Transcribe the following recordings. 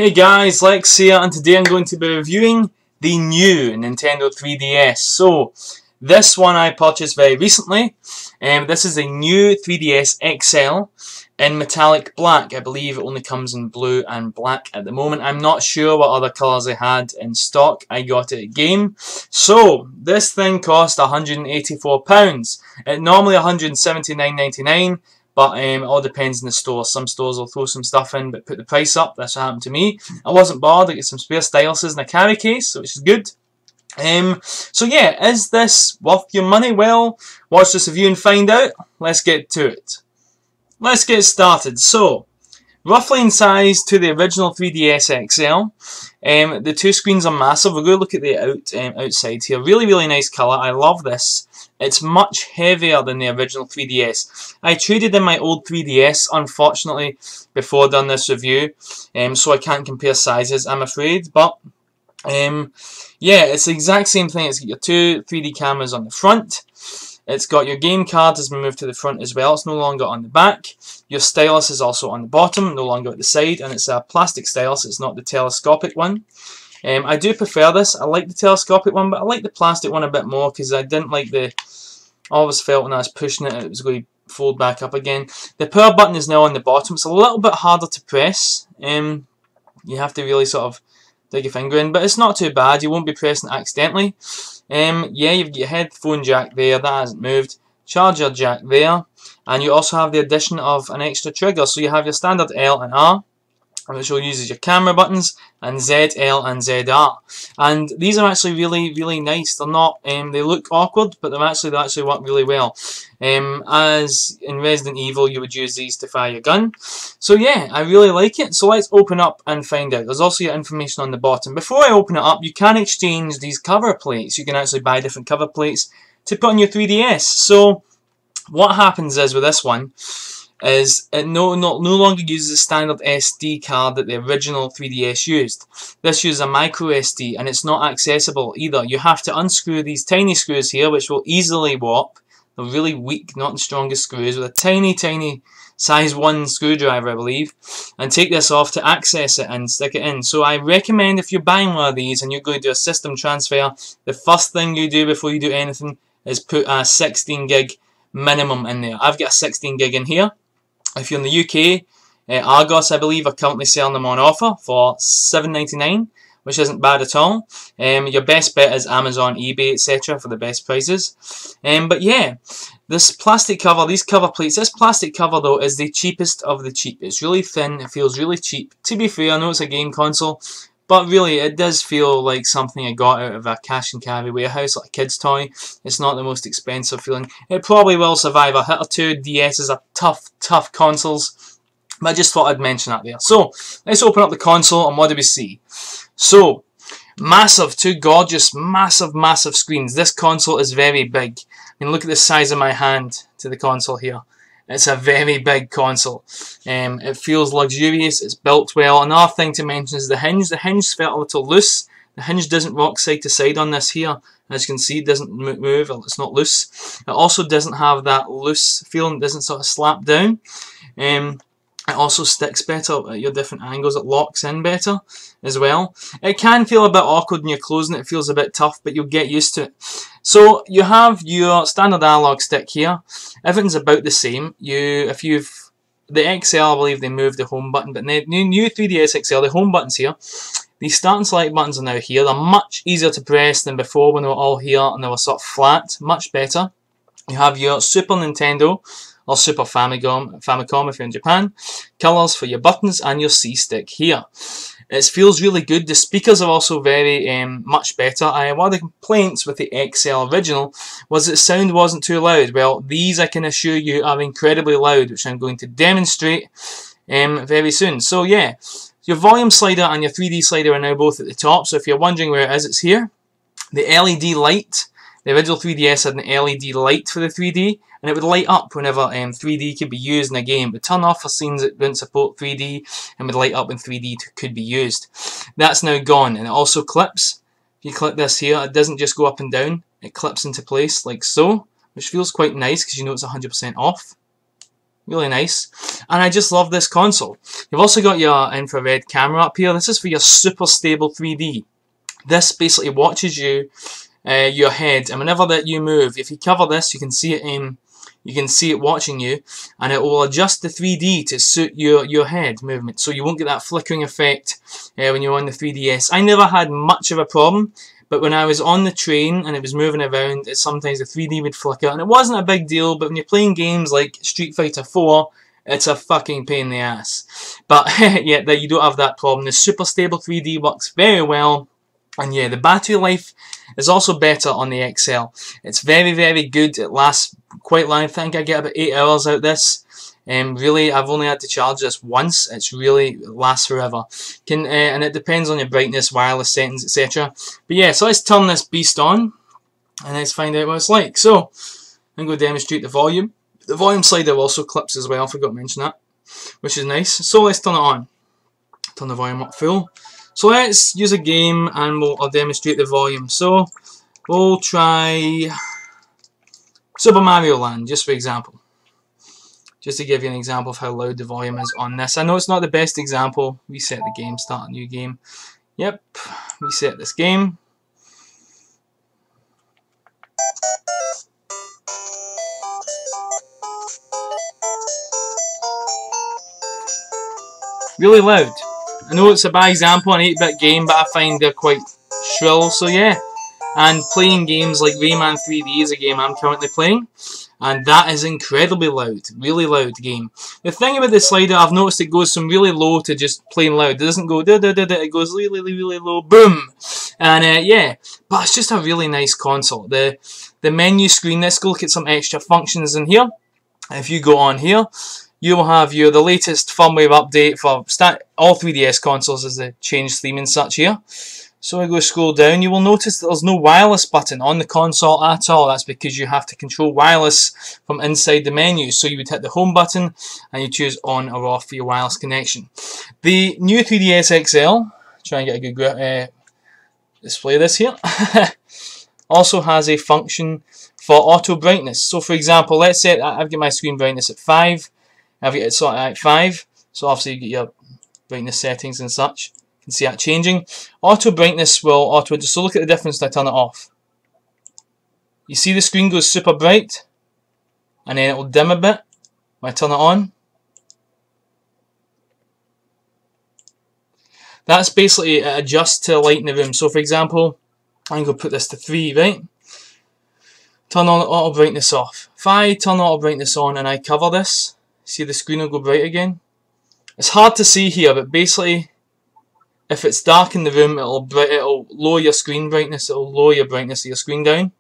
Hey guys, Lex here, and today I'm going to be reviewing the new Nintendo 3DS. So, this one I purchased very recently. This is a new 3DS XL in metallic black. I believe it only comes in blue and black at the moment. I'm not sure what other colours they had in stock. I got it at Game. So, this thing cost £184. It's normally £179.99. But it all depends on the store. Some stores will throw some stuff in but put the price up. That's what happened to me. I wasn't bothered. I get some spare styluses and a carry case, which is good. So yeah, is this worth your money? Well, watch this review and find out. Let's get to it. Let's get started. So, roughly in size to the original 3DS XL. The two screens are massive. We're going to look at the outside here. Really, really nice colour. I love this. It's much heavier than the original 3DS. I traded in my old 3DS, unfortunately, before done this review, so I can't compare sizes, I'm afraid. But yeah, it's the exact same thing. It's got your two 3D cameras on the front. It's got your game card has been moved to the front as well. It's no longer on the back. Your stylus is also on the bottom, no longer at the side, and it's a plastic stylus. It's not the telescopic one. I do prefer this. I like the telescopic one, but I like the plastic one a bit more because I didn't like the... I always felt when I was pushing it, it was going to fold back up again. The power button is now on the bottom. It's a little bit harder to press. You have to really sort of dig your finger in, but it's not too bad. You won't be pressing it accidentally. Yeah, you've got your headphone jack there. That hasn't moved. Charger jack there. And you also have the addition of an extra trigger. So you have your standard L and R, which will use as your camera buttons, and Z, L and ZR. And these are actually really, really nice. They're not, they look awkward, but they actually work really well. As in Resident Evil, you would use these to fire your gun. So yeah, I really like it. So let's open up and find out. There's also your information on the bottom. Before I open it up, you can exchange these cover plates. You can actually buy different cover plates to put on your 3DS. So what happens is with this one, is it no longer uses the standard SD card that the original 3DS used. This uses a micro SD, and it's not accessible either. You have to unscrew these tiny screws here, which will easily warp. They're really weak, not the strongest screws, with a tiny, tiny size 1 screwdriver, I believe, and take this off to access it and stick it in. So I recommend if you're buying one of these and you're going to do a system transfer, the first thing you do before you do anything is put a 16 gig minimum in there. I've got a 16 gig in here. If you're in the UK, Argos, I believe, are currently selling them on offer for $7.99, which isn't bad at all. Your best bet is Amazon, eBay, etc. for the best prices. But yeah, this plastic cover, these cover plates, this plastic cover though is the cheapest of the cheap. It's really thin, it feels really cheap. To be fair, I know it's a game console, but really it does feel like something I got out of a cash and carry warehouse, like a kid's toy. It's not the most expensive feeling. It probably will survive a hit or two. DSs are tough consoles. But I just thought I'd mention that there. So, let's open up the console and what do we see? So, massive, two gorgeous, massive screens. This console is very big. I mean, look at the size of my hand to the console here. It's a very big console. It feels luxurious. It's built well. Another thing to mention is the hinge. The hinge felt a little loose. The hinge doesn't rock side to side on this here. As you can see, it doesn't move. It's not loose. It also doesn't have that loose feeling. It doesn't sort of slap down. It also sticks better at your different angles. It locks in better as well. It can feel a bit awkward when you're closing it. It feels a bit tough, but you'll get used to it. So you have your standard analog stick here. Everything's about the same. The XL, I believe they moved the home button, but the new 3DS XL, the home buttons here, these start and select buttons are now here. They're much easier to press than before when they were all here and they were sort of flat. Much better. You have your Super Nintendo or Super Famicom if you're in Japan, colours for your buttons, and your C-stick here. It feels really good. The speakers are also very much better. One of the complaints with the XL original was that sound wasn't too loud. Well, these I can assure you are incredibly loud, which I'm going to demonstrate very soon. So yeah, your volume slider and your 3D slider are now both at the top. So if you're wondering where it is, it's here. The LED light. The original 3DS had an LED light for the 3D, and it would light up whenever 3D could be used in a game. It would turn off for scenes that wouldn't support 3D, and would light up when 3D could be used. That's now gone, and it also clips. If you click this here, it doesn't just go up and down, it clips into place like so, which feels quite nice because you know it's 100% off. Really nice. And I just love this console. You've also got your infrared camera up here. This is for your super stable 3D. This basically watches you, your head, and whenever that you move, if you cover this, you can see it watching you, and it will adjust the 3D to suit your head movement, so you won't get that flickering effect when you're on the 3DS. I never had much of a problem, but when I was on the train and it was moving around, sometimes the 3D would flicker, and it wasn't a big deal, but when you're playing games like Street Fighter 4, it's a fucking pain in the ass. But yeah, you don't have that problem. The super stable 3D works very well. And yeah, the battery life is also better on the XL. It's very, very good. It lasts quite long. I think I get about 8 hours out of this. Really, I've only had to charge this once. It lasts forever. And it depends on your brightness, wireless settings, etc. But yeah, so let's turn this beast on and let's find out what it's like. So I'm going to demonstrate the volume. The volume slider also clips as well. I forgot to mention that, which is nice. So let's turn it on. Turn the volume up full. So let's use a game and I'll demonstrate the volume. So we'll try Super Mario Land, just for example. Just to give you an example of how loud the volume is on this. I know it's not the best example. Reset the game, start a new game. Yep, reset this game. Really loud. I know it's a bad example, an 8-bit game, but I find they're quite shrill, so yeah. And playing games like Rayman 3D is a game I'm currently playing, and that is incredibly loud, really loud game. The thing about the slider, I've noticed it goes from really low to just plain loud. It doesn't go da da da da, it goes really, really low, boom! And yeah, but it's just a really nice console. The menu screen, let's go look at some extra functions in here. If you go on here, you will have the latest firmware update for all 3DS consoles as they change theme and such here. So I go scroll down, you will notice that there's no wireless button on the console at all. That's because you have to control wireless from inside the menu. So you would hit the home button and you choose on or off for your wireless connection. The new 3DS XL, try and get a good display of this here, also has a function for auto brightness. So for example, let's say I've got my screen brightness at 5. I've got it sort of at 5, so obviously you get your brightness settings and such. You can see that changing. Auto brightness will auto adjust. So look at the difference when I turn it off. You see the screen goes super bright, and then it will dim a bit when I turn it on. That's basically it adjusts to the light in the room. So for example, I'm going to put this to 3, right? Turn on auto brightness off. If I turn auto brightness on and I cover this, see the screen will go bright again. It's hard to see here, but basically, if it's dark in the room, it'll lower your screen brightness. It'll lower your brightness of your screen down.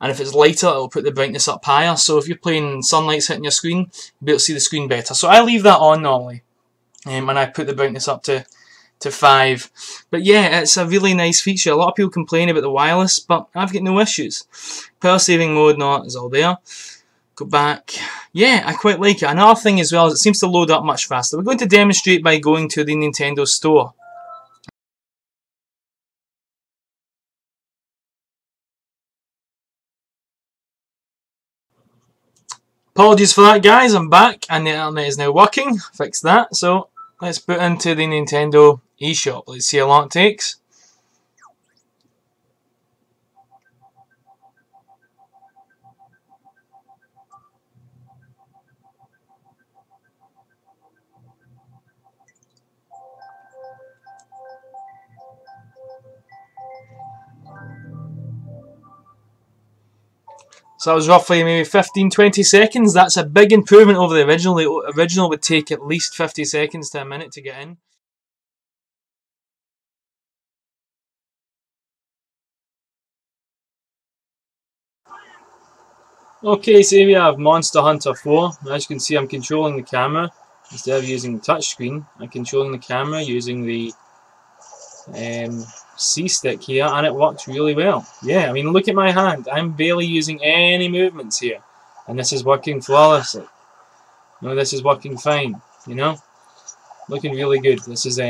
And if it's lighter, it'll put the brightness up higher. So if you're playing sunlight's hitting your screen, you'll be able to see the screen better. So I leave that on normally, and I put the brightness up to 5. But yeah, it's a really nice feature. A lot of people complain about the wireless, but I've got no issues. Power saving mode, no, is all there. Go back. Yeah, I quite like it. Another thing as well is it seems to load up much faster. We're going to demonstrate by going to the Nintendo store. Apologies for that, guys. I'm back and the internet is now working. Fix that. So let's put into the Nintendo eShop. Let's see how long it takes. So that was roughly maybe 15-20 seconds. That's a big improvement over the original. The original would take at least 50 seconds to a minute to get in. Okay, so here we have Monster Hunter 4. As you can see, I'm controlling the camera instead of using the touchscreen. I'm controlling the camera using the C-stick here, and it works really well. Yeah, I mean, look at my hand. I'm barely using any movements here, and this is working flawlessly. No, this is working fine, you know? Looking really good. This is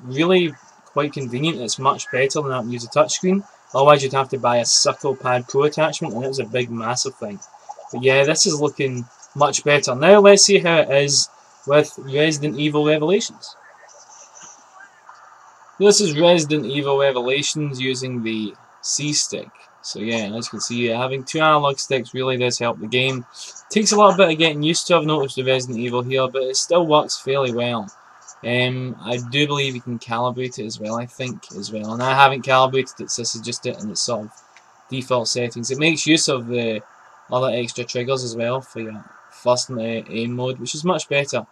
really quite convenient. It's much better than having to use a touchscreen. Otherwise, you'd have to buy a Circle Pad Pro attachment, and it was a big, massive thing. But yeah, this is looking much better. Now let's see how it is with Resident Evil Revelations. This is Resident Evil Revelations using the C-Stick. So yeah, as you can see, having 2 analog sticks really does help the game. Takes a little bit of getting used to, I've noticed, with Resident Evil here, but it still works fairly well. I do believe you can calibrate it as well, I think, as well. And I haven't calibrated it, so this is just it in its sort of default settings. It makes use of the other extra triggers as well for your first aim mode, which is much better.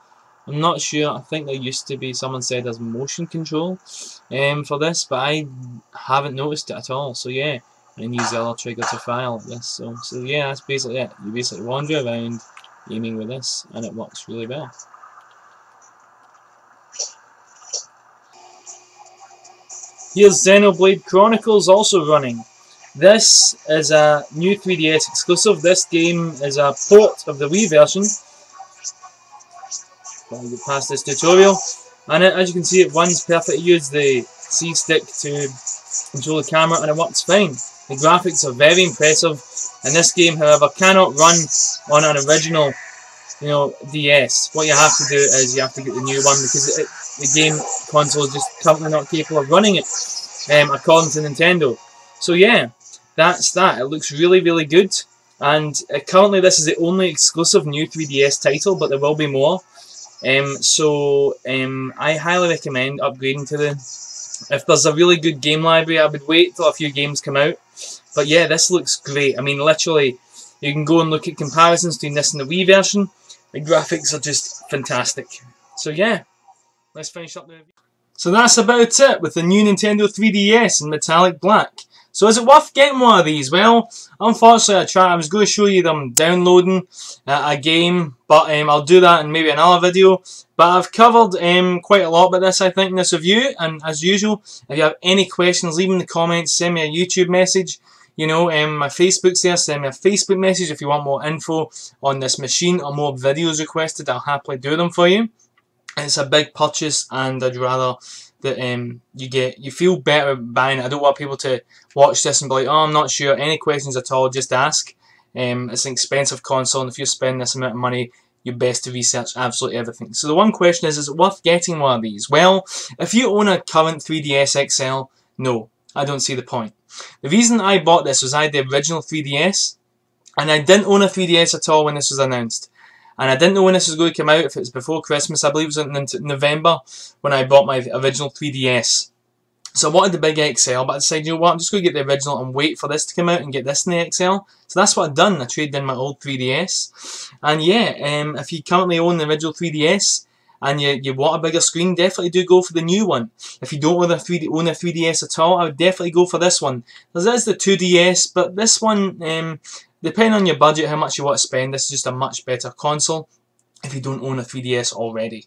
I'm not sure, I think there used to be, someone said there's motion control for this, but I haven't noticed it at all. So yeah, and use the other trigger to fire like this. So yeah, that's basically it. You basically wander around aiming with this, and it works really well. Here's Xenoblade Chronicles also running. This is a new 3DS exclusive. This game is a port of the Wii version. I'll get past this tutorial, and as you can see, it runs perfectly. Use the C-Stick to control the camera, and it works fine. The graphics are very impressive, and this game, however, cannot run on an original, DS. What you have to do is you have to get the new one, because the game console is just currently not capable of running it, according to Nintendo. So yeah, that's that. It looks really, really good, and currently this is the only exclusive new 3DS title, but there will be more. I highly recommend upgrading to the... If there's a really good game library, I would wait till a few games come out. But yeah, this looks great. I mean, literally, you can go and look at comparisons between this and the Wii version. The graphics are just fantastic. So yeah, let's finish up the review. So that's about it with the new Nintendo 3DS in metallic black. So is it worth getting one of these? Well, unfortunately I was going to show you them downloading a game, but I'll do that in maybe another video. But I've covered quite a lot about this, I think, in this review. And as usual, if you have any questions, leave them in the comments, send me a YouTube message. My Facebook's there, send me a Facebook message if you want more info on this machine or more videos requested. I'll happily do them for you. It's a big purchase, and I'd rather that you feel better buying it. I don't want people to watch this and be like, oh, I'm not sure. Any questions at all, just ask. It's an expensive console, and if you spend this amount of money, you're best to research absolutely everything. So the one question is it worth getting one of these? Well, if you own a current 3DS XL, no, I don't see the point. The reason I bought this was I had the original 3DS, and I didn't own a 3DS at all when this was announced. And I didn't know when this was going to come out, if it was before Christmas. I believe it was in November when I bought my original 3DS. So I wanted the big XL, but I decided, you know what, I'm just going to get the original and wait for this to come out and get this in the XL. So that's what I've done. I traded in my old 3DS. And yeah, if you currently own the original 3DS and you want a bigger screen, definitely do go for the new one. If you don't own a 3DS at all, I would definitely go for this one. There is the 2DS, but this one... depending on your budget, how much you want to spend, this is just a much better console if you don't own a 3DS already.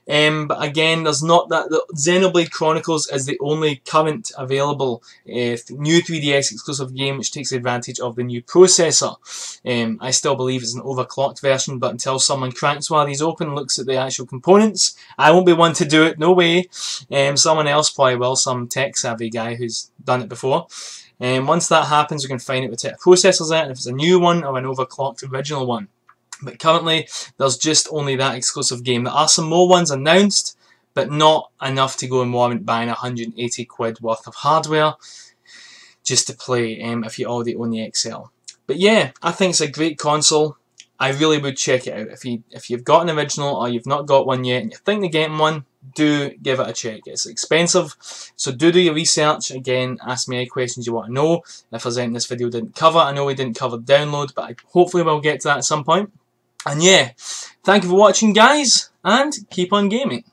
But again, there's not that. The Xenoblade Chronicles is the only current available new 3DS exclusive game which takes advantage of the new processor. I still believe it's an overclocked version, but until someone cracks one of these open and looks at the actual components, I won't be one to do it, no way. Someone else probably will, some tech-savvy guy who's done it before. Once that happens, we can find out what type of processor's it, and if it's a new one or an overclocked original one. But currently, there's just only that exclusive game. There are some more ones announced, but not enough to go and warrant buying 180 quid worth of hardware just to play if you already own the XL. But yeah, I think it's a great console. I really would check it out. If you've got an original or you've not got one yet and you think of getting one, do give it a check. It's expensive, so do your research. Again, ask me any questions you want to know. If there's anything this video didn't cover, I know we didn't cover download, but hopefully we'll get to that at some point. And yeah, thank you for watching, guys, and keep on gaming.